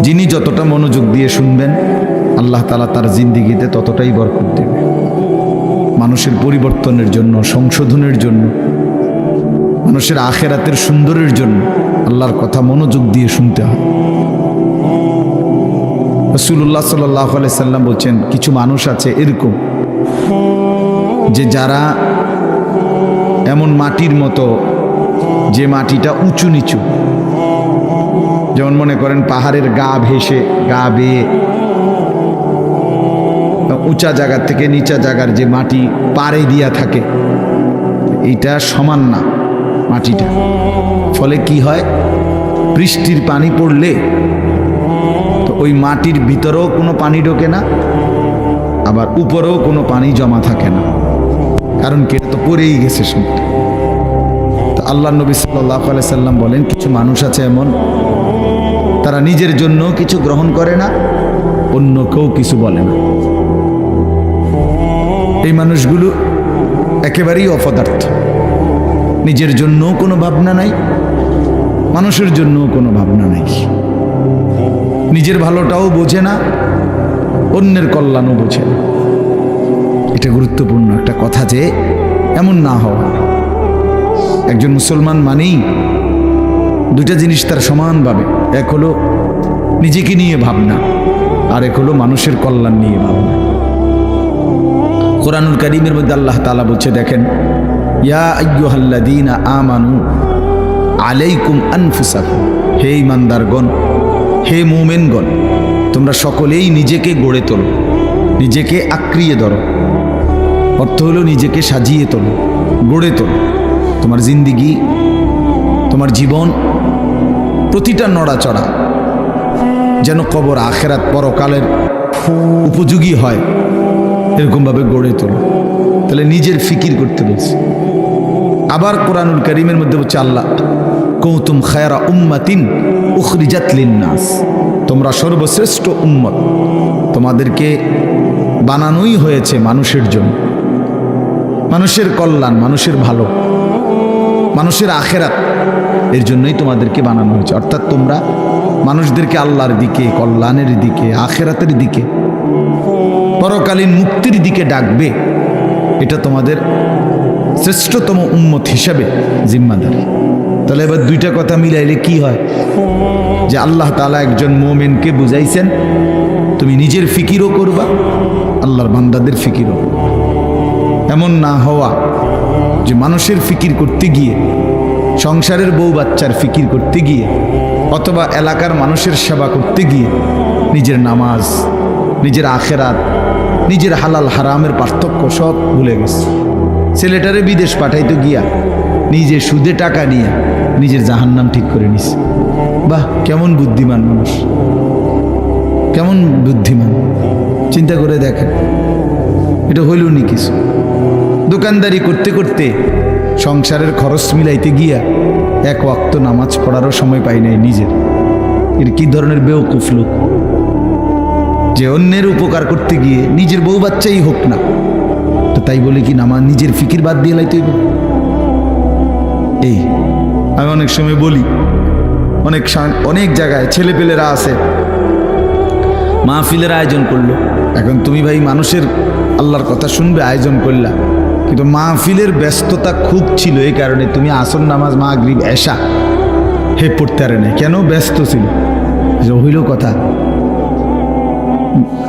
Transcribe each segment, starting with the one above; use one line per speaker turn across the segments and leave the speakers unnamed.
যিনি যতটা মনোযোগ দিয়ে শুনবেন আল্লাহ তাআলা তার জিন্দেগিতে ততটাই বরকত দেবে। মানুষের পরিবর্তনের জন্য, সংশোধনের জন্য, মানুষের আখেরাতের সুন্দরের জন্য আল্লাহর কথা মনোযোগ দিয়ে শুনতে হয়। রাসূলুল্লাহ সাল্লাল্লাহু আলাইহি সাল্লাম বলছেন, কিছু মানুষ আছে এরকম যে যারা এমন মাটির মতো, যে মাটিটা উঁচু নিচু, যেমন মনে করেন পাহাড়ের গা ভেসে, গা বেয়ে উঁচা জায়গা থেকে নিচা জায়গার যে মাটি পাড়ে দিয়া থাকে, এইটা সমান না মাটিটা। ফলে কি হয়, বৃষ্টির পানি পড়লে তো ওই মাটির ভিতরেও কোনো পানি ঢোকে না, আবার উপরেও কোনো পানি জমা থাকে না, কারণ কি এটা তো পড়েই গেছে শুনতে। তো আল্লাহ নবী সাল্লাল্লাহু আলাইহি সাল্লাম বলেন, কিছু মানুষ আছে এমন, তারা নিজের জন্য কিছু গ্রহণ করে না, অন্য কেউ কিছু বলে না। এই মানুষগুলো একেবারেই অপদার্থ, নিজের জন্য কোনো ভাবনা নাই, মানুষের জন্য কোনো ভাবনা নাই, নিজের ভালোটাও বোঝে না, অন্যের কল্যাণও বোঝে না। এটা গুরুত্বপূর্ণ একটা কথা যে এমন না হওয়া। একজন মুসলমান মানেই দুইটা জিনিস তার সমানভাবে, এক হলো নিজেকে নিয়ে ভাবনা, আর এক হলো মানুষের কল্যাণ নিয়ে ভাবনা। কোরআনুল কারীমের মধ্যে আল্লাহ তাআলা বলছে, দেখেন, ইয়া আইয়ুহাল্লাযীনা আমানু আলাইকুম আনফুসাকুম, হে ঈমানদারগণ, হে মুমিনগণ, তোমরা সকলেই নিজেকে গড়ে তোলো, নিজেকে আঁকড়িয়ে ধরো। অর্থ হলো নিজেকে সাজিয়ে তোলো, গড়ে তোলো। তোমার জিন্দেগি, তোমার জীবন, প্রতিটা নড়াচড়া যেন কবর, আখেরাত, পরকালের উপযোগী হয়, এরকমভাবে গড়ে তোলো। তাহলে নিজের ফিকির করতে বলছে। আবার কোরআনুল কারীমের মধ্যে বলছে আল্লাহ, কুনতুম খায়রা উম্মাতিন উখরিজাত লিন-নাস, তোমরা সর্বশ্রেষ্ঠ উম্মত, তোমাদেরকে বানানোই হয়েছে মানুষের জন্য, মানুষের কল্যাণ, মানুষের ভালো, মানুষের আখেরাত, এর জন্যই তোমাদেরকে বানানো হয়েছে। অর্থাৎ তোমরা মানুষদেরকে আল্লাহর দিকে, কল্যাণের দিকে, আখেরাতের দিকে, পরকালীন মুক্তির দিকে ডাকবে। এটা তোমাদের শ্রেষ্ঠতম উম্মত হিসাবে জিম্মাদারি। তাহলে এবার দুইটা কথা মিলাইলে কি হয়, যে আল্লাহ তাআলা একজন মুমিনকে বুঝাইছেন, তুমি নিজের ফিকিরও করবা, আল্লাহর বান্দাদের ফিকিরও। এমন না হওয়া যে মানুষের ফিকির করতে গিয়ে, সংসারের বউ বাচ্চার ফিকির করতে গিয়ে, অথবা এলাকার মানুষের সেবা করতে গিয়ে নিজের নামাজ, নিজের আখেরাত, নিজের হালাল হারামের পার্থক্য সব ভুলে গেছে। ছেলেটারে বিদেশ পাঠাইতে গিয়া নিজে সুদে টাকা নিয়ে নিজের জাহান্নাম ঠিক করে নিছে। বাহ, কেমন বুদ্ধিমান মানুষ, কেমন বুদ্ধিমান! চিন্তা করে দেখেন, এটা হইল নি কিছু। দোকানদারি করতে করতে সংসারের খরচ মিলাইতে গিয়া এক ওয়াক্ত নামাজ পড়ারও সময় পাই নাই নিজের। এর কি ধরনের বেওকুফ লোক, যে অন্যের উপকার করতে গিয়ে নিজের বউ বাচ্চাই হোক না, তো তাই বলে কি নামাজ, নিজের ফিকির বাদ দিয়ে লাইতে হইব? এই আমি অনেক সময় বলি, অনেক জায়গায় ছেলেপেলেরা আছে, মাহফিলের আয়োজন করলো। এখন তুমি ভাই মানুষের আল্লাহর কথা শুনবে, আয়োজন করলা, কিন্তু মাহফিলের ব্যস্ততা খুব ছিল, এই কারণে তুমি আসর নামাজ, মাগরিব, এশা পড়তে পারে না। কেন? ব্যস্ত ছিল। হইল কথা,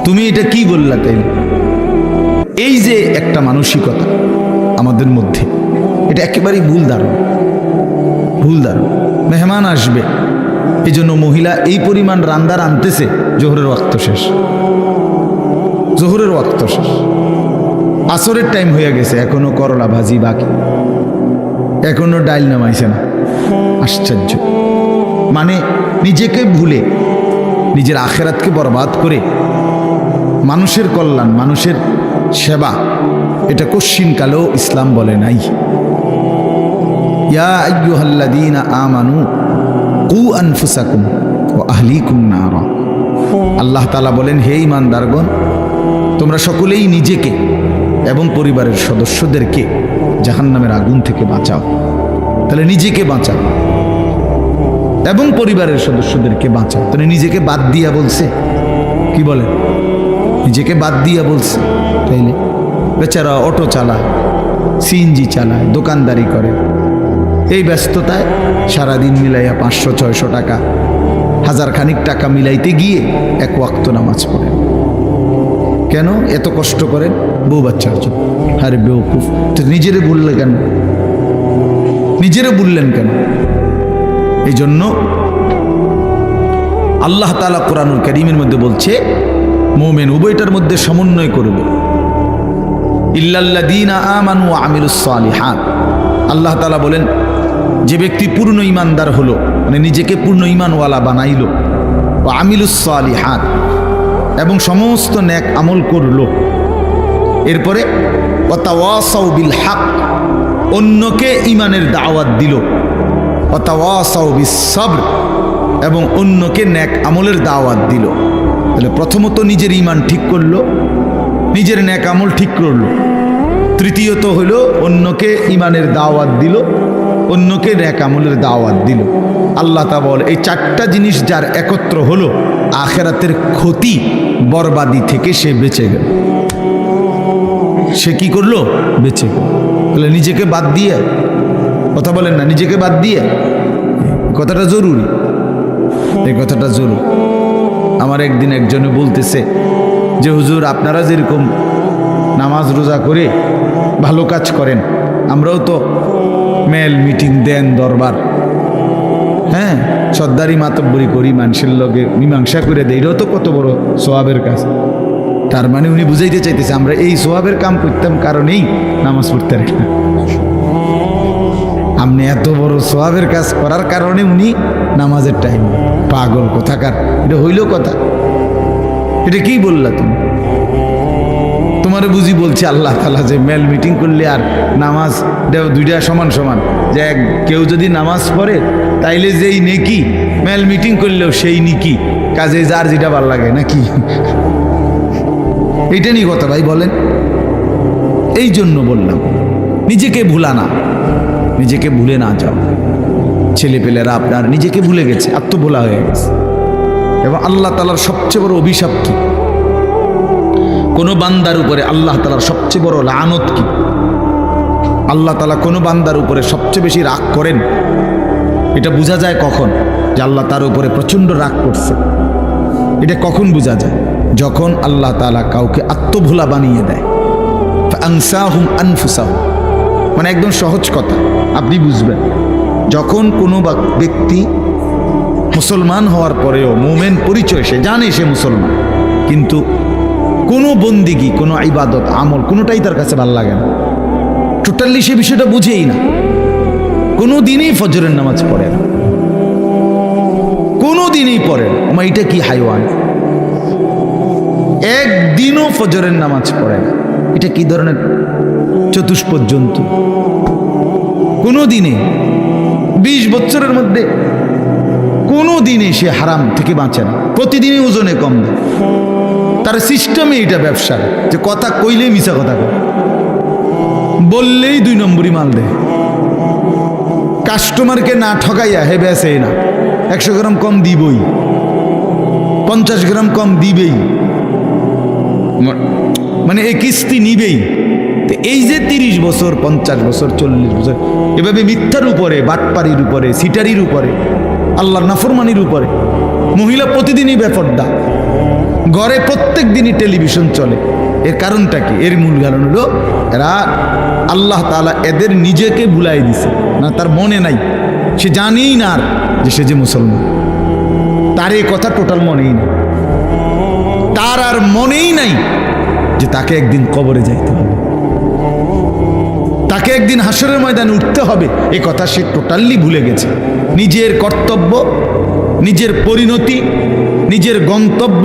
তুমি এটা কি বললা? তাই এই যে একটা মানসিকতা আমাদের মধ্যে, এটা একেবারেই ভুল ধারণা, ভুল ধারণা। মেহমান আসবে, এই জন্য মহিলা এই পরিমাণ রান্দার আনতেছে, জোহরের ওয়াক্ত শেষ, জোহরের ওয়াক্ত শেষ, আসরের টাইম হয়ে গেছে, এখনো করলা ভাজি বাকি, এখনো ডাইল নামাইছে না। আশ্চর্য! মানে নিজেকে ভুলে, নিজের আখেরাতকে বরবাদ করে মানুষের কল্যাণ, মানুষের সেবা, এটা কশ্চিনকালেও ইসলাম বলে নাই। ইয়া আইয়ুহাল্লাযীনা আমানু কু আনফুসাকুম ওয়া আহলিকুম নারা, আল্লাহ তাআলা বলেন, হে ঈমানদারগণ, তোমরা সকলেই নিজেকে এবং পরিবারের সদস্যদেরকে জাহান্নামের আগুন থেকে বাঁচাও। তাহলে নিজেকে বাঁচাও, এবং পরিবারের সদস্যদেরকে বাঁচাও। তাহলে নিজেকে বাদ দিয়া বলছে, কি বলে, নিজেকে বাদ দিয়া বলছে। তাইলে বেচারা অটো চালায়, সিএনজি চালায়, দোকানদারি করে, এই ব্যস্ততায় সারাদিন মিলাইয়া 500-600 টাকা, 1000 খানিক টাকা মিলাইতে গিয়ে এক ওয়াক্ত নামাজ পড়েন। কেন এত কষ্ট করেন? বউ বাচ্চার জন্য। আরে বেওকুফ, তো নিজেরে বললে কেন? নিজেরে বললেন কেন? এই জন্য আল্লাহ তাআলা কোরআনুল কারীমের মধ্যে বলছে মুমিন উভয়টার মধ্যে সমন্বয় করবে। ইল্লাল্লাযীনা আমানু ওয়া আমিলুস সালিহাত। আল্লাহ তাআলা বলেন যে ব্যক্তি পূর্ণ ঈমানদার হলো, মানে নিজেকে পূর্ণ ঈমানওয়ালা বানাইলো, ওয়া আমিলুস সালিহাত, এবং সমস্ত নেক আমল করলো, এরপরে ওয়া তাওয়াসাউ বিল হক, অন্যকে ঈমানের দাওয়াত দিল, ওয়া তাওয়াসাউ বিস সবর, এবং অন্যকে নেক আমলের দাওয়াত দিল। তাহলে প্রথমত নিজের ঈমান ঠিক করলো, নিজের নেক আমল ঠিক করলো, তৃতীয়ত হলো অন্যকে ঈমানের দাওয়াত দিল, অন্যকে নেক আমলের দাওয়াত দিল। আল্লাহ তাআলা বলে এই 4টা জিনিস যার একত্র হলো, আখিরাতের ক্ষতি বরবাদি থেকে সে বেঁচে গেল। সে কি করলো? বেঁচে গেল। তাহলে নিজেকে বাদ দিয়ে, কথা বলেন না, নিজেকে বাদ দিয়ে, কথাটা জরুরি, এই কথাটা জরুরি। আমার একদিন একজনে বলতেছে যে হুজুর আপনারা যেরকম নামাজ রোজা করে ভালো কাজ করেন, আমরাও তো মেল মিটিং দেন, দরবার, হ্যাঁ, সর্দারি মাতব্বরি করি, মানুষের লগে মীমাংসা করে দেই, এটাও তো কত বড় সোয়াবের কাজ। তার মানে উনি বুঝাইতে চাইতেছে আমরা এই সোয়াবের কাম করতাম কারণেই নামাজ পড়তে রাখি না। আপনি এত বড় সোয়াবের কাজ করার কারণে উনি নামাজের টাইম। পাগল কোথাকার, এটা হইল কথা? এটা কি বললা তুমি? তোমারে বুঝি বলছি আল্লাহ তাআলা যে মেল মিটিং করলে আর নামাজ দুইটা সমান সমান, যে কেউ যদি নামাজ পড়ে তাইলে যেই নেকি, মেল মিটিং করলেও সেই নেকি, কাজে যার যেটা ভাল লাগে নাকি? এইটা নিয়ে কথা ভাই বলেন। এই জন্য বললাম নিজেকে ভুলা না, নিজেকে ভুলে না যাও। ছেলেপেলেরা আপনার নিজেকে ভুলে গেছে, আত্মভোলা হয়ে গেছে। এবং আল্লাহ তাআলার সবচেয়ে বড় অভিশাপ কি? কোন বান্দার উপরে আল্লাহ তাআলার সবচেয়ে বড় লানত কি? আল্লাহ তাআলা কোন বান্দার উপরে সবচেয়ে বেশি রাগ করেন, এটা বোঝা যায় কখন? যে আল্লাহ তার উপরে প্রচন্ড রাগ করছে। এটা কখন বোঝা যায়? যখন আল্লাহ তাআলা কাউকে আত্মভোলা বানিয়ে দেয়। ফাআনসাহুম আনফুসাহুম, মানে একদম সহজ কথা আপনি বুঝবেন। যখন কোনো ব্যক্তি মুসলমান হওয়ার পরেও মুমিন পরিচয়, সে জানে সে মুসলমান, কিন্তু কোনো বন্দিগি, কোনো ইবাদত আমল কোনোটাই তার কাছে ভালো লাগে না, টোটালি সে বিষয়টা বুঝেই না। কোনো দিনই ফজরের নামাজ পড়ে না, কোনো দিনই পড়ে না। ওমা এটা কি হাইওয়ান! একদিনও ফজরের নামাজ পড়ে না, এটা কি ধরনের চতুষ্পদ জন্তু? কোনো দিনে 20 বছরের মধ্যে কোনো দিনে সে হারাম থেকে বাঁচে না, প্রতিদিনই ওজনে কম দেয়। তার সিস্টেমে এটা ব্যবসা, যে কথা কইলেই মিছা কথা কয়, বললেই 2 নম্বরই মাল দেয়, কাস্টমারকে না ঠকাইয়া হে বেসে না, 100 গ্রাম কম দিবই, 50 গ্রাম কম দিবেই, মানে এই কিস্তি নিবেই। এই যে 30 বছর, 50 বছর, 40 বছর এভাবে মিথ্যার উপরে, বাটপারির উপরে, সিটারির উপরে, আল্লাহর নাফরমানির উপরে, মহিলা প্রতিদিনই বেপর্দা, ঘরে প্রত্যেক দিনই টেলিভিশন চলে। এর কারণটা কি? এর মূল কারণ হলো এরা আল্লাহ তাআলা এদের নিজেকে ভুলাই দিছে না, তার মনে নাই, সে জানেই না যে সে যে মুসলমান, তার এই কথা টোটাল মনেই নাই, তার আর মনেই নাই যে তাকে একদিন কবরে যাইতে হবে, তাকে একদিন হাসরের ময়দানে উঠতে হবে। এই কথা সে টোটালি ভুলে গেছে। নিজের কর্তব্য, নিজের পরিণতি, নিজের গন্তব্য,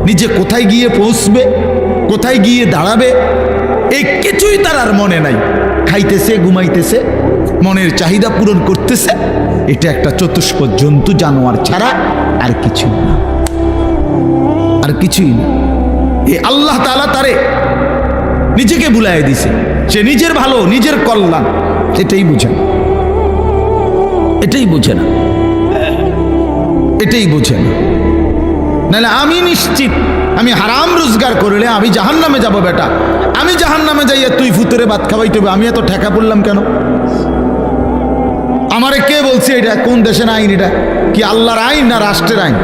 নিজে কোথায় গিয়ে পৌঁছবে, কোথায় গিয়ে দাঁড়াবে, এই কিছুই তার আর মনে নাই। খাইতেছে, ঘুমাইতেছে, মনের চাহিদা পূরণ করতেছে। এটা একটা চতুষ্পদ জন্তু, জানোয়ার ছাড়া আর কিছুই না, আর কিছুই না। এই আল্লাহ তাআলা তারে নিজেকে ভুলাই দিছে, সে নিজের ভালো, নিজের কল্যাণ এটাই বুঝে না, এটাই বুঝে না। এটাই বোঝে না। নাহলে আমি নিশ্চিত আমি হারাম রোজগার করলে আমি জাহান্নামে যাব। বেটা আমি জাহান্নামে যাইয়া তুই ফুতুরে ভাত খাওয়াইতে হবে, আমি এত ঠেকা পড়লাম কেন? আমারে কে বলছে এটা? কোন দেশের আইন এটা? কি আল্লাহর আইন না রাষ্ট্রের আইন?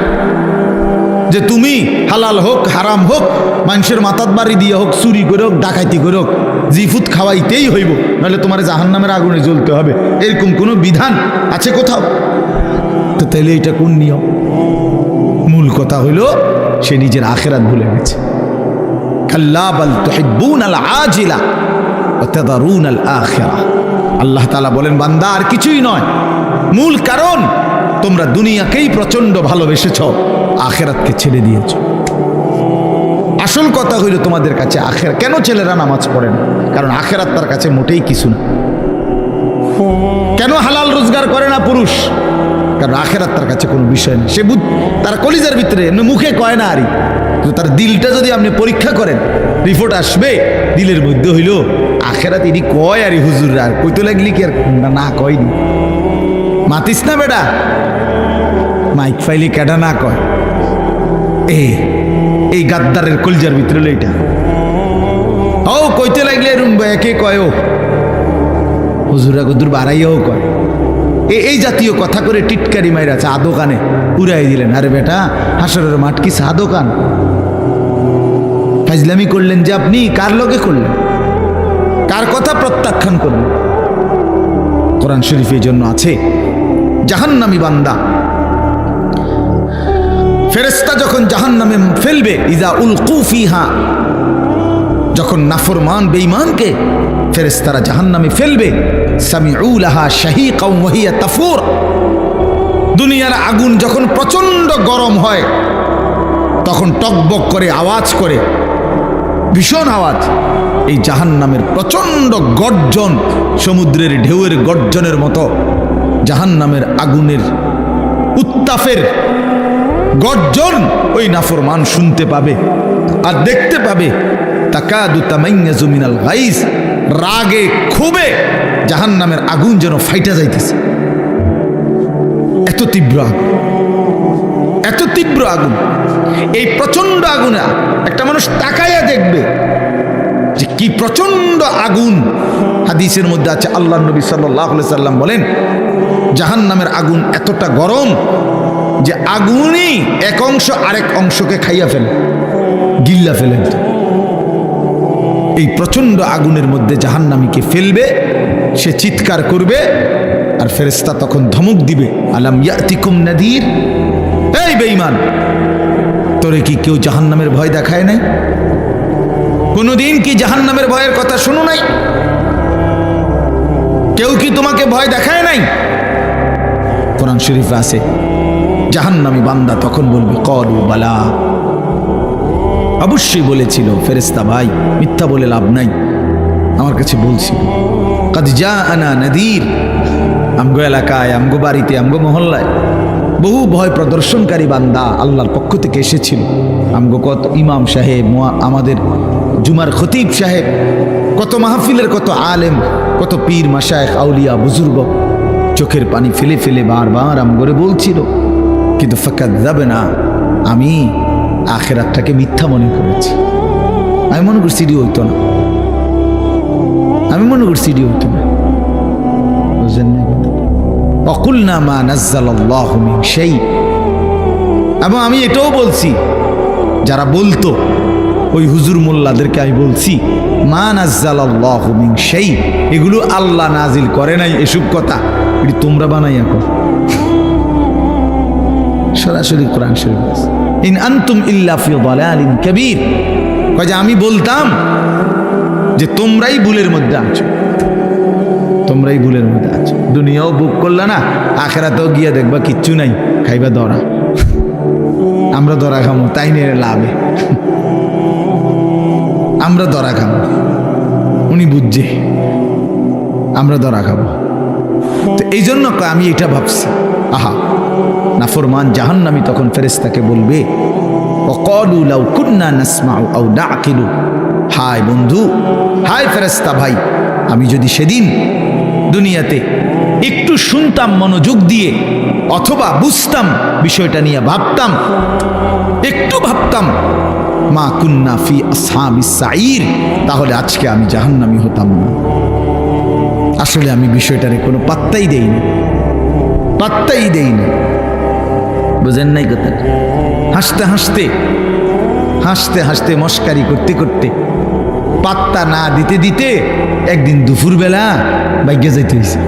যে তুমি হালাল হোক হারাম হোক, মানুষের মাথার বাড়ি দিয়ে হোক, চুরি করে হোক, ডাকাইতি করে হোক, জিফুত খাওয়াইতেই হইব, নাহলে তোমার জাহান্নামের আগুনে জ্বলতে হবে, এরকম কোনো বিধান আছে কোথাও? তো তাইলে এটা কোন নিয়ম? মূল কথা হইল সে নিজের আখিরাত ভুলে গেছে। কাল্লা বাল তুহিব্বুনাল আজিলা ওয়া তাযারুনাল আখিরা। আল্লাহ তাআলা বলেন, বান্দা আর কিছুই নয়, মূল কারণ তোমরা দুনিয়াকেই প্রচন্ড ভালোবেসেছ, আখিরাতকে ছেড়ে দিয়েছ। আসল কথা হইল তোমাদের কাছে আখিরাত। কেন ছেলেরা নামাজ পড়ে না? কারণ আখিরাত তার কাছে মোটেই কিছু না। কেন হালাল রোজগার করে না পুরুষ? কারণ আখিরাত তার কাছে কোনো বিষয় না। সে তার কলিজার ভিতরে এমনি মুখে কয় না আরই, কিন্তু তার দিলটা যদি আপনি পরীক্ষা করেন, রিপোর্ট আসবে দিলের মধ্যে হইল আখিরাত ইনি কয় আরই হুজুররা, আর কইতে লাগলি কি আর না কয়নি। মাতিস না বেটা, মাইক ফাইলি কেডা না কয়। এই গাদ্দারের কলিজার ভিতরে হলো এটা। ও কইতে লাগলে একে কয়, ও হুজুরা গদুর বাড়াইয়াও কয়। এই জাতীয় কথা করে টিটকারি মাইরা চা দোকানে উড়াই দিলেন। আরে বেটা, হাসরের মাঠ কি চা দোকান? ফাজলামি করলেন যে আপনি, কার লগে করলেন? কার কথা প্রত্যাখ্যান করলেন? কোরআন শরীফে এই জন্য আছে, জাহান্নামী বান্দা ফেরেশতা যখন জাহান্নামে ফেলবে, ইজা উলকু ফিহা, যখন নাফরমান বেঈমানকে ফেরেশতারা জাহান্নামে ফেলবে, সামিউ লাহা শাহীকাও ওয়া হিয়া তাফুর। দুনিয়ার আগুন যখন প্রচন্ড গরম হয় তখন টকবক করে আওয়াজ করে, ভীষণ আওয়াজ। এই জাহান্নামের প্রচন্ড গর্জন, সমুদ্রের ঢেউয়ের গর্জনের মতো জাহান্নামের আগুনের উত্তাপের গর্জন ওই নাফরমান শুনতে পাবে আর দেখতে পাবে। তাকাদু তামাইয়াজু মিনাল গাইজ, রাগে ক্ষোভে জাহান্নামের আগুন যেন ফাইটা যাইতেছে। এত তীব্র আগুন, এত তীব্র আগুন। এই প্রচন্ড আগুনে একটা মানুষ তাকাইয়া দেখবে যে কি প্রচন্ড আগুন। হাদিসের মধ্যে আছে, আল্লাহ নবী সাল্লাল্লাহু আলাইহি সাল্লাম বলেন, জাহান্নামের আগুন এতটা গরম যে আগুনই এক অংশ আরেক অংশকে খাইয়া ফেলে, গিল্লা ফেলে। এই প্রচন্ড আগুনের মধ্যে জাহান্নামীকে ফেলবে, সে চিৎকার করবে, আর ফেরেশতা তখন ধমক দিবে, আলাম ইয়াতিকুম নাদির, এই বেঈমান, তোরে কি কেউ জাহান্নামের ভয় দেখায় নাই? কোনদিন কি জাহান্নামের ভয়ের কথা শুনো নাই? কেউ কি তোমাকে ভয় দেখায় নাই? কোরআন শরীফে আছে, জাহান্নামী বান্দা তখন বলবে, ক্বালু বালা, অবশ্যই বলেছিল ফেরেশতা ভাই, মিথ্যা বলে লাভ নাই, আমার কাছে বলছিল। কাদ জাআনা নাদির, আমগো এলাকায়, আমগো বাড়িতে, আমগো মহল্লায় বহু ভয় প্রদর্শনকারী বান্দা আল্লাহর পক্ষ থেকে এসেছিল। আমগো কত ইমাম সাহেব, আমাদের জুমার খতিব সাহেব, কত মাহফিলের কত আলেম, কত পীর মাশায়েখ, আউলিয়া, বুজুর্গ চোখের পানি ফেলে ফেলে বারবার আমগরে বলছিল, কিন্তু ফাকাযাবনা, আমি আখিরাতটাকে মিথ্যা মনে করেছি। আমি মনে করছি এটি হইতো না, আমি মনে করছি এটি হইতো না। বুঝলেন না? ওয়াকুলনা মা নাযালাল্লাহু মিন শাই। এবং আমি এটাও বলছি, যারা বলতো ওই হুজুর মোল্লাদেরকে আমি বলছি, মা নাযালাল্লাহু মিন শাই, এগুলো আল্লাহ নাজিল করে নাই, এসব কথা এটি তোমরা বানাইয়া কর। সরাসরি কোরআন শরীফ আছে, ইন আনতুম ইল্লা ফি দালালিন কাবীর। কয় যে আমি বলতাম যে তোমরাই ভুলের মধ্যে আছো, তোমরাই ভুলের মধ্যে আছো। দুনিয়াও বুক করলা না, আখিরাতেও গিয়া দেখবা কিচ্ছু নাই, খাইবা ধরা। আমরা ধরা খামো, তাই নিয়ে লাভে আমরা ধরা খাবো, উনি বুঝছে আমরা ধরা খাবো। তো এই জন্য আমি এটা ভাবছি, আহা নাফরমান জাহান্নামী তখন ফেরেশতাকে বলবে, ওয়াকালু লাউ কুন্না নাসমাউ আও নাআকিলু, হায় বন্ধু, হায় ফেরেশতা ভাই, আমি যদি সেদিন দুনিয়াতে একটু শুনতাম মনোযোগ দিয়ে, অথবা বুঝতাম বিষয়টা নিয়ে ভাবতাম, একটু ভাবতাম, মা কুন্না ফি আসহাবিস সাঈর, তাহলে আজকে আমি জাহান্নামী হতাম না। আসলে আমি বিষয়টারে কোনো পাত্তাই দেইনি, পাত্তাই দেইনি। বুঝেন নাই কথা? হাসতে হাসতে হাসতে হাসতে মস্কারি করতে করতে, পাত্তা না দিতে দিতে একদিন দুপুরবেলা বাইকে যাইতে হয়েছে।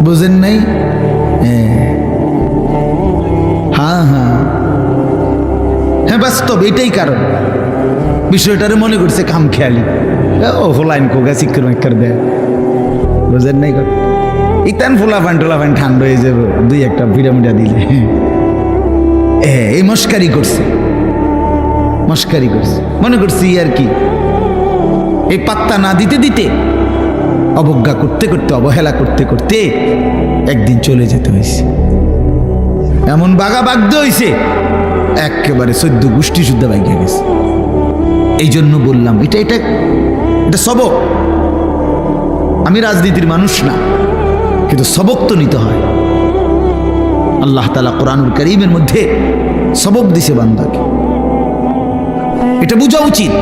বুঝেন নাই? হ্যাঁ হ্যাঁ হ্যাঁ, বাস্তব এটাই কারণ। বিষয়টারে মনে করছে খাম খেয়ালি, ও ফোলাইন কোগা চিক্কর মেক্কর দেয়। বুঝেন নাই কথা? ইতান ফোলাফান টোলাফান ঠান্ডা হয়ে যাবে দুই একটা পিরামিডা দিলে। এই মস্কারি করছে, মস্কারি করছে, মনে করছি আর কি। এই পাত্তা না দিতে দিতে, অবজ্ঞা করতে করতে, অবহেলা করতে করতে একদিন চলে যেতে হয়েছে। এমন বাগা বাগদ হয়েছে, একেবারে 14 গোষ্ঠী শুদ্ধ বাইকে গেছে। এই জন্য বললাম এটা এটা এটা সবক। আমি রাজনীতির মানুষ না, কিন্তু সবক তো নিতে হয়। আল্লাহ তাআলা কোরআনুল কারীমের মধ্যে সবক দিছে বান্দাকে, এটা বোঝা উচিত,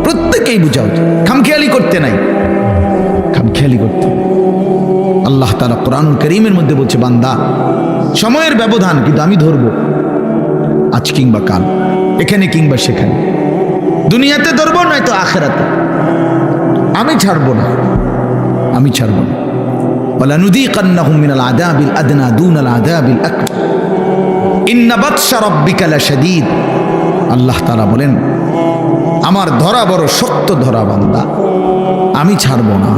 প্রত্যেকেই বোঝা উচিত। খামখেয়ালি করতে নাই, খামখেয়ালি করতে। আল্লাহ তাআলা কোরআনুল কারীমের মধ্যে বলছে, বান্দা সময়ের ব্যবধান, কিন্তু আমি ধরবো আজ কিংবা কাল, এখানে কিংবা সেখানে, দুনিয়াতে ধরবো নয়তো আখিরাতে। আমি ছাড়বো না, আমি ছাড়বো না। ওয়ালানুযীকান্নাহুম মিনাল আযাবিল আদনা দুনাল আযাবিল আকবার ইন্না বাতশা রাব্বিকা লাশাদীদ। আল্লাহ তাআলা বলেন, আমার ধরা বড় শক্ত ধরা বান্দা, আমি ছাড়বো না,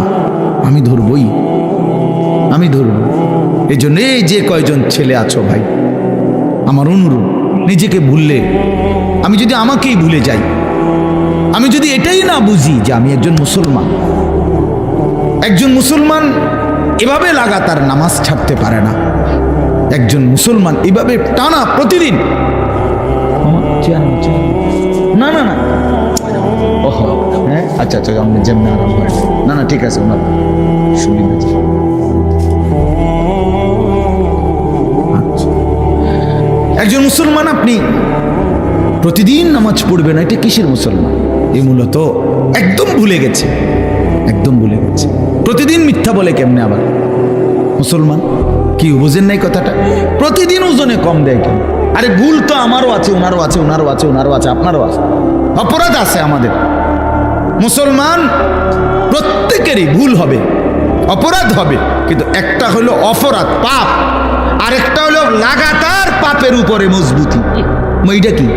আমি ধরবই, আমি ধরব। এই জন্য এই যে কয়জন ছেলে আছো ভাই, আমার অনুরোধ, নিজেকে ভুললে, আমি যদি আমাকেই ভুলে যাই, আমি যদি এটাই না বুঝি যে আমি একজন মুসলমান, একজন মুসলমান এভাবে লাগাতার নামাজ ছাড়তে পারে না, একজন মুসলমান এভাবে টানা প্রতিদিন, না না না, ওহো হ্যাঁ আচ্ছা আচ্ছা, আমি যেমন আরাম হয় না, না ঠিক আছে, ওনার সুবিধা আছে। একজন মুসলমান আপনি প্রতিদিন নামাজ পড়বে না, এটা কিসের মুসলমান? এই মূলত একদম ভুলে গেছে, একদম ভুলে গেছে। প্রতিদিন মিথ্যা বলে কেমনে আবার মুসলমান? কি বুঝেন নাই কথাটা? প্রতিদিন ওজনে কম দেয় কেন? আরে ভুল তো আমারও আছে, ওনারও আছে, ওনারও আছে, ওনারও আছে, আপনারও আছে, অপরাধ আছে আমাদের। মুসলমান প্রত্যেকেরই ভুল হবে, অপরাধ হবে, কিন্তু একটা হলো অপরাধ পাপ, আর একটা হলো লাগাতার পাপের উপরে মজবুতি। এইটা কি?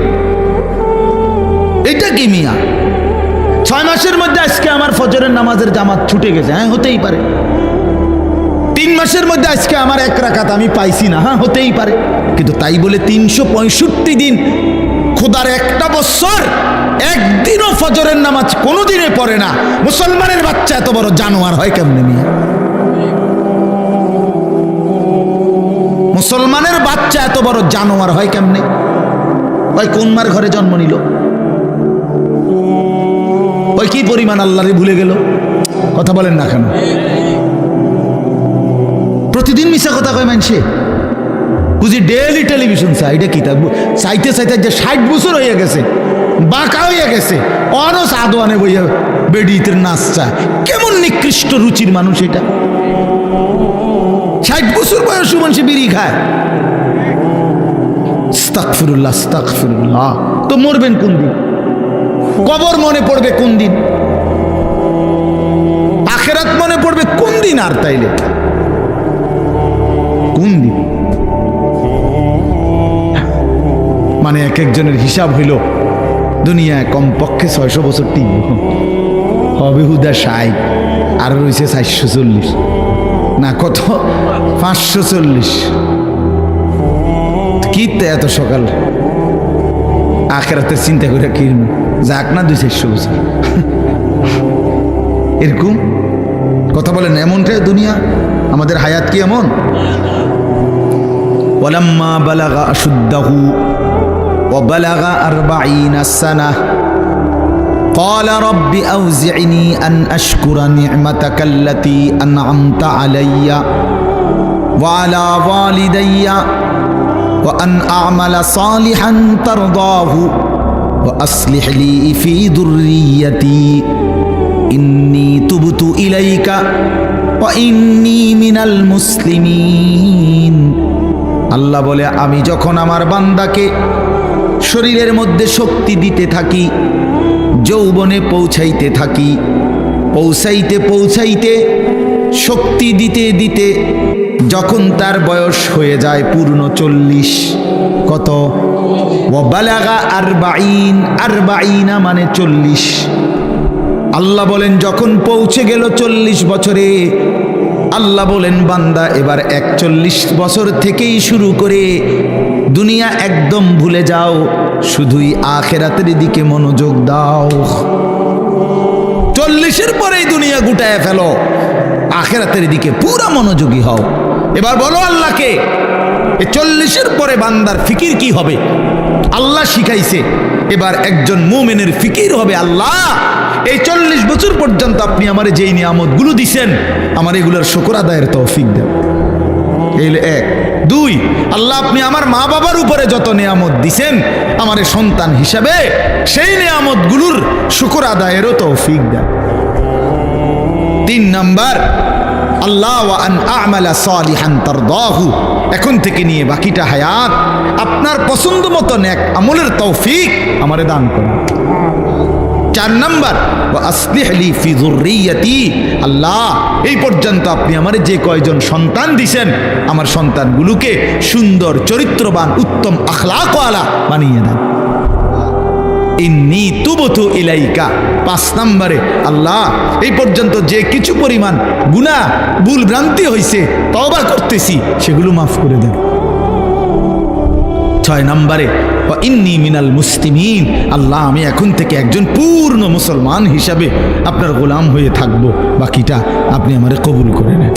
এটা কি মিয়া? 6 মাসের মধ্যে আজকে আমার ফজরের নামাজের জামাত ছুটে গেছে, হ্যাঁ হতেই পারে। 3 মাসের মধ্যে আজকে আমার 1 রাকাত আমি পাইছি না, হ্যাঁ হতেই পারে। কিন্তু তাই বলে 365 দিন, খোদার একটা বছর একদিনও ফজরের নামাজ কোনোদিনে পড়ে না মুসলমানের বাচ্চা এত বড় জানোয়ার হয় কেমনে মিয়া? মুসলমানের বাচ্চা এত বড় জানোয়ার হয় কেমনে? ওই কোন মার ঘরে জন্ম নিল? ওই কি পরিমাণ আল্লাহরে ভুলে গেল? কথা বলেন না কেন? প্রতিদিন মিশা কথা কয় মানছে, বুঝি ডেইলি টেলিভিশন চাই। এটা কি থাকবো চাইতে চাইতে যে 60 বছর হয়ে গেছে, বাঁকা হয়ে গেছে, অনও সাদোয়ানে বইয়া বেডিতের নাচ চায়। কেমন নিকৃষ্ট রুচির মানুষ এটা! 60 বছর বয়সী মানুষ বিড়ি খায়। আস্তাগফিরুল্লাহ, আস্তাগফিরুল্লাহ। তো মরবেন কোন দিন? কবর মনে পড়বে কোন দিন? আখিরাত মনে পড়বে কোন দিন? আর তাইলে কোন দিন? মানে এক একজনের হিসাব হইল দুনিয়ায় কমপক্ষে 600 বছর টিকব, হবে হুদা 60, আর রয়েছে 440 না কত 540। কি এত সকাল আখিরাতের চিন্তা করে কি যাক না 200-400 বছর এরকম কথা বলেন। এমনটাই দুনিয়া, আমাদের হায়াত কি এমন? ওয়ালাম্মা বালাগা আশুদ্দাহু ওয়া বালাগা 40 সানাহ, قال رب أوزعني أن أشكر نعمتك التي أنعمت علي وعلى والدي وأن أعمل صالحا ترضاه وأصلح لي في ذريتي إني تبت إليك وإني من المسلمين। আল্লাহ বলে, আমি যখন আমার বান্দাকে শরীরের মধ্যে শক্তি দিতে থাকি, যৌবনে পৌঁছাইতে থাকি, পৌঁছাইতে পৌঁছাইতে শক্তি দিতে দিতে যখন তার বয়স হয়ে যায় পূর্ণ 40, কত? ওয়াবালাগা আরবাঈন, আরবাঈনা মানে 40। আল্লাহ বলেন যখন পৌঁছে গেল 40 বছরে, আল্লাহ বলেন বান্দা এবার 41 বছর থেকেই শুরু করে দুনিয়া একদম ভুলে যাও, শুধুই আখিরাতের দিকে মনোযোগ দাও। 40-এর পরেই দুনিয়া গুটায় ফেলো, আখিরাতের দিকে পুরা মনোযোগী হও। এবার বলো আল্লাহকে, এই 40-এর পরে বান্দার ফিকির কি হবে? আল্লাহ শিখাইছে এবার একজন মুমিনের ফিকির হবে, আল্লাহ এই 40 বছর পর্যন্ত আপনি আমারে যেই নিয়ামতগুলো দিছেন, আমার এগুলোর শুকর আদায়ের তৌফিক দেন। এই 1। 2, আল্লাহ আপনি আমার মা বাবার উপরে যত নিয়ামত দিছেন, আমার সন্তান হিসাবে সেই নিয়ামতগুলোর শুকর আদায়েরও তৌফিক দেন। 3 নাম্বার, আল্লাহ ওয়া আন আ'মালা সালিহান তারদাহু, এখন থেকে নিয়ে বাকিটা হায়াত আপনার পছন্দ মতো নেক আমলের তৌফিক আমারে দান করুন। 4 নাম্বার, ওয়া আসলিহ লি ফি যুররিয়াতি, আল্লাহ এই পর্যন্ত আপনি আমারে যে কয়জন সন্তান দিছেন, আমার সন্তানগুলোকে সুন্দর চরিত্রবান উত্তম আখলাকওয়ালা বানিয়ে দেন। ইন্নী তুবতু ইলাইকা। 5 নম্বরে, আল্লাহ এই পর্যন্ত যে কিছু পরিমাণ গুনাহ ভুল ভ্রান্তি হয়েছে, তওবা করতেছি, সেগুলো মাফ করে দেন। 6 নম্বরে, ওয়া ইন্নী মিনাল মুসলিমিন, আল্লাহ আমি এখন থেকে একজন পূর্ণ মুসলমান হিসাবে আপনার গোলাম হয়ে থাকবো, বাকিটা আপনি আমারে কবুল করে নেন।